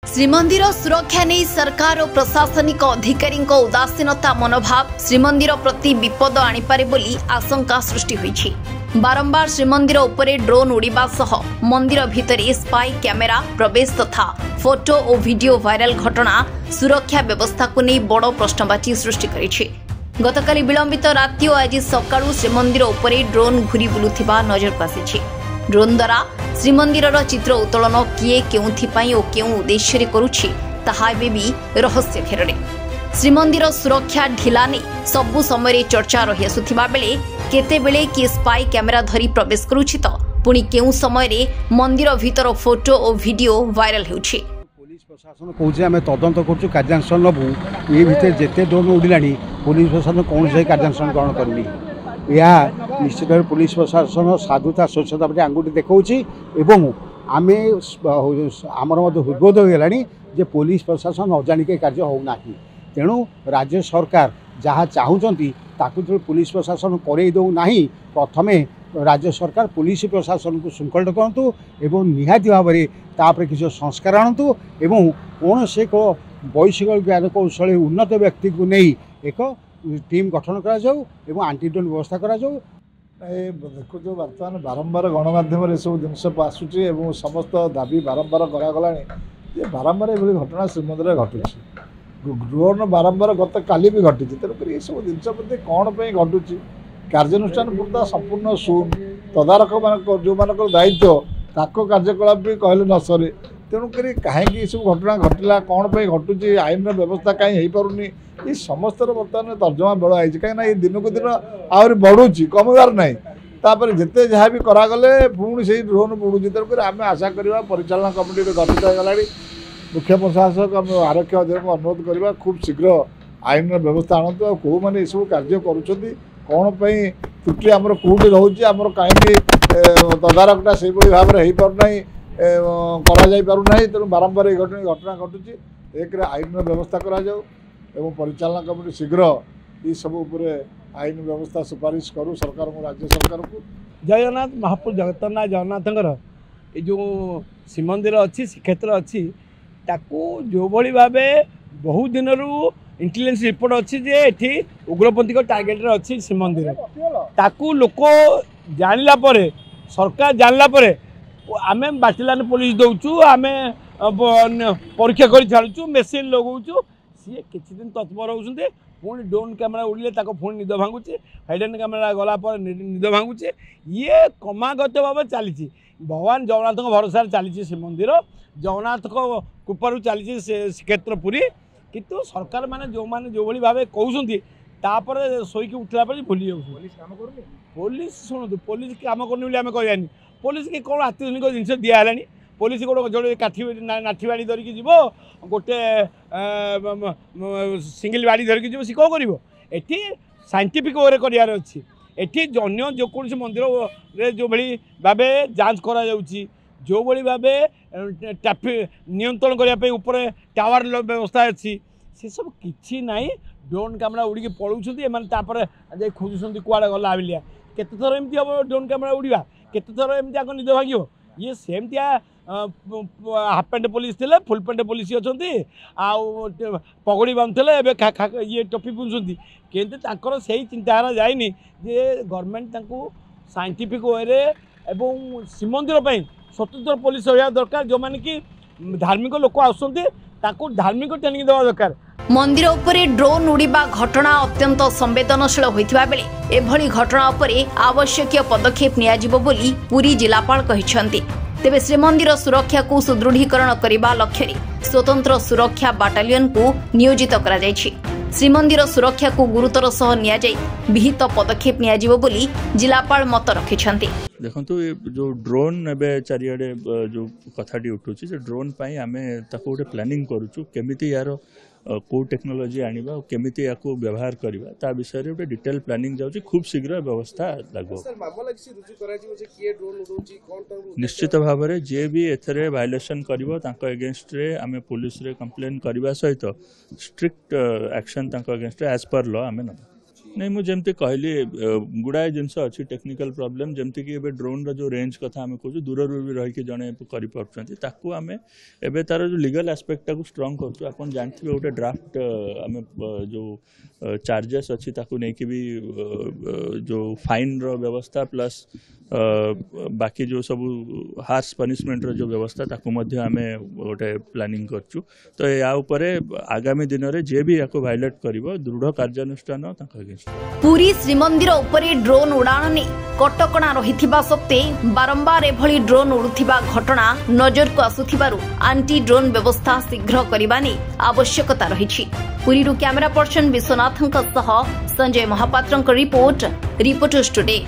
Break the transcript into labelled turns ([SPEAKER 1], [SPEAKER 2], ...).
[SPEAKER 1] श्रीमंदिर सुरक्षा नहीं सरकार और प्रशासनिक अधिकारी उदासीनता मनोभाव श्रीमंदिर प्रति विपद आनीपारे बोली आशंका सृष्टि होईछि। बारंबार श्रीमंदिर उपरे ड्रोन उड़ीबा सह मंदिर भितरे स्पाई कैमेरा प्रवेश तथा फोटो और वीडियो वायरल घटना सुरक्षा व्यवस्था को नहीं बड़ प्रश्नवाची सृष्टि करिछि। गतकाली विलंबित राति और आज सकाळु श्रीमंदिर उपरे ड्रोन घुरी बुलुथिबा नजर आसिछि। ड्रोन द्वारा श्रीमंदिर चित्र उत्तोलन किए केउथिपाई और केउ उद्देश्य करुछि ताहा एबे भी रहस्य घेରରେ। श्रीमंदिर सुरक्षा ढिला ने सबु समय चर्चा रही आसुथिबा बेले केतेबेले कि स्पाई कैमेरा धरी प्रवेश करुछि तो पुणी केउ समय रे मंदिर भीतर फोटो और वीडियो वायरल होउछि।
[SPEAKER 2] पुलिस प्रशासन कहूँ आम तदंत करूँ कार्यानुष्ठान नबू ये भितर जिते ड्रोन उड़िला पुलिस प्रशासन कौन से कार्यानुष्ठान ग्रहण करनी यह निश्चित भाव पुलिस प्रशासन साधुता स्वच्छता प्रति आंगुठी देखा आम आमर उद्बोध होगा जे पुलिस प्रशासन अजाणिक कार्य होना तेणु राज्य सरकार जहाँ चाहूँगी ताकू पुलिस प्रशासन करे दौना प्रथमे राज्य सरकार पुलिस प्रशासन को शृंखलित करूँ एवं निहाती भाव में तापर किसी संस्कार आणतु एवं कौन से एक वैश्विक ज्ञान कौशल उन्नत व्यक्ति को नहीं एक टीम गठन करा जाऊ एवं आंटी ड्रोन व्यवस्था करा जाऊ।
[SPEAKER 3] देखो जो बर्तमान बारंबार गणमाध्यम सब जिनस आसूची समस्त दाबी बारंबार करागला बारंबार ये घटना श्रीमंदिर घटुची ड्रोन बारंबार गत काली भी घटी तेणुक ये सब जिन प्रति कौन पर घटुची कार्यानुष्ठान पूर्ता संपूर्ण शून्य तदारख मान जो मान दायित्व ताको कार्यकलाप भी कहले न सरे तेणुक कहीं सब घटना घटला कौन पर घटुची आईन व्यवस्था कहीं हो पारुनी ये समस्त बर्तमान तर्जमा बेड़ आई कहीं दिन को दिन आहरी बढ़ुची कमबार ना तापर जिते जहाँ भी करागले पुणी से ड्रोन बुड़ूची तेणुक आम आशा करवा परिचालना कमिटी गठित होगा मुख्य प्रशासक आरक्षी अधिकारी को अनुरोध करवा खूब शीघ्र आईन व्यवस्था आणतु आ कौ मैंने सब कार्य करुँच कौन पर त्रुटि आमर कौटी रोचे आमर कहीं तदारखटा से भाव में हो पारना करूना तेणु बारंबार ये घटना घटुची एक आईन व्यवस्था करा जाऊ एवं परिचालना कमिटी शीघ्र ये सब उपरे आईन व्यवस्था सुपारिश करूँ सरकार को राज्य सरकार को।
[SPEAKER 4] जगन्नाथ महाप्रभु जगन्नाथ जगन्नाथंकर ये जो श्रीमंदिर अच्छी श्रीक्षेत्र अच्छी ताकू जो भली भाव बहुत दिन इंटेलिजेंस रिपोर्ट अच्छी जे एठी उग्रपंथी टार्गेट अच्छी श्रीमंदिर ताकू लोक जानिला परे सरकार जानला परे आमे बाटिलान पुलिस दौचु आमे परीक्षा कर छाड़ू मेसीन लगाऊँ सी किसी दिन तत्पर होते पुणी ड्रोन कैमेरा उड़े पुणी निद भांगुचे हाइडेन कैमेरा गला निद भांगुचे ये क्रमागत भाव चली भगवान जगन्नाथ भरोसा चली श्रीमंदिर जगन्नाथ कृपार चली श्रीक्षेत्र पुरी किंतु सरकार मैंने जो मैंने जो भाव कहते तापर शोक उठला भूली जाऊँ पुलिस शुणु पुलिस कम करनी आम कहनी पुलिस की कौन आत्मनिक जिन दिहला पुलिस गोटे जो काठी नाठी बाड़ी धरिकी जीव गोटे सिंगल बाड़ी धरिकी जीव सी कौन कर साइंटिफिक वे करार अच्छी एटी अन्य जेकोसी मंदिर जो भाई भाव जांच करा जो भाई भाव ट्राफिक नियंत्रण करने ऊपर टावर व्यवस्था अच्छी से सब किसी ना ड्रोन कैमेरा उड़ी पलाऊँ खोजुंट कुआड़े गला बिलिया केते थर एमती हम ड्रोन कैमेरा उड़ा केते थर एमती आग निद भांग ये सेमतिया हाफ पैंट पुलिस थे फुल पैंट पुलिस अच्छा पगड़ी बांधुले ये टोपी पिंधुंट किंतु से चिंताधारा जाइनी जे गवर्नमेंट साइंटिफिक वे एवं श्रीमंदिर स्वतंत्र पुलिस रहा दरकार जो मैंने कि धार्मिक लोक आसुँच धार्मिक ट्रेनिंग देवा दरकार।
[SPEAKER 1] मंदिर उपरे ड्रोन उड़ीबा घटना अत्यंत संवेदनशील होइथिबा बेले एभली घटना उपरे आवश्यक पदक्षेप नियाजिबो बोली पुरी जिलापाल कहिसंती। तेबे श्रीमंदिर सुरक्षा को सुदृढ़ीकरण करने लक्ष्य स्वतंत्र सुरक्षा बाटालियन को नियोजित करा जायछि। श्रीमंदिर सुरक्षा को गुरुतर सह निया जाय विहित पदक्षेप नियाजिबो बोली जिलापाल मत रखिसंती।
[SPEAKER 5] देखो जो ड्रोन एवं चारिड़े जो कथाटी उठुची ड्रोन आम गोटे प्लानिंग करुचु केमिति यार को टेक्नोलोजी आनिबा केमिति याको व्यवहार करबा ता विषय रे डिटेल प्लानिंग जाउची खूब शीघ्र व्यवस्था लागो। निश्चित भाव में जे भी एथरे वायलेशन करिवो तांको अगेंस्ट रे आमे पुलिस रे कंप्लेन करबा सहित स्ट्रिक्ट एक्शन तांको अगेंस्ट रे एज पर लॉ आमे न नहीं मुझे जमती कहली गुड़ाए जिनस अच्छी टेक्निकल प्रॉब्लम जमती कि एबे ड्रोन रो जो रेंज कथा आम कहूँ दूर भी रही जड़े कर आम एबे तार जो लीगल एस्पेक्ट को स्ट्रंग कर आप जानते गोटे ड्राफ्ट आम जो चार्जेस अच्छी नहीं भी जो फाइन रो व्यवस्था प्लस बाकी जो सब हार्श पनिशमेंट रो जो व्यवस्था ताकू मध्य आमे गोटे प्लानिंग करछु तो या उपरे आगामी दिन रे जे भी याको वायलेट करिवो दृढ़ कार्यानुष्ठान ताका अगेंस्ट
[SPEAKER 1] पुरी श्रीमंदिर उपरे ड्रोन उड़ान ने कटकणा रहिथिबा सत्ते बारंबार एभली ड्रोन उड़ुथिबा घटना नजर को आसुथिबारु एंटी ड्रोन व्यवस्था शीघ्र करिबा नै आवश्यकता रहिछि। पुरीरु कैमरा पर्सन विश्वनाथन सह संजय महापात्रक रिपोर्ट रिपोर्टर्स टुडे।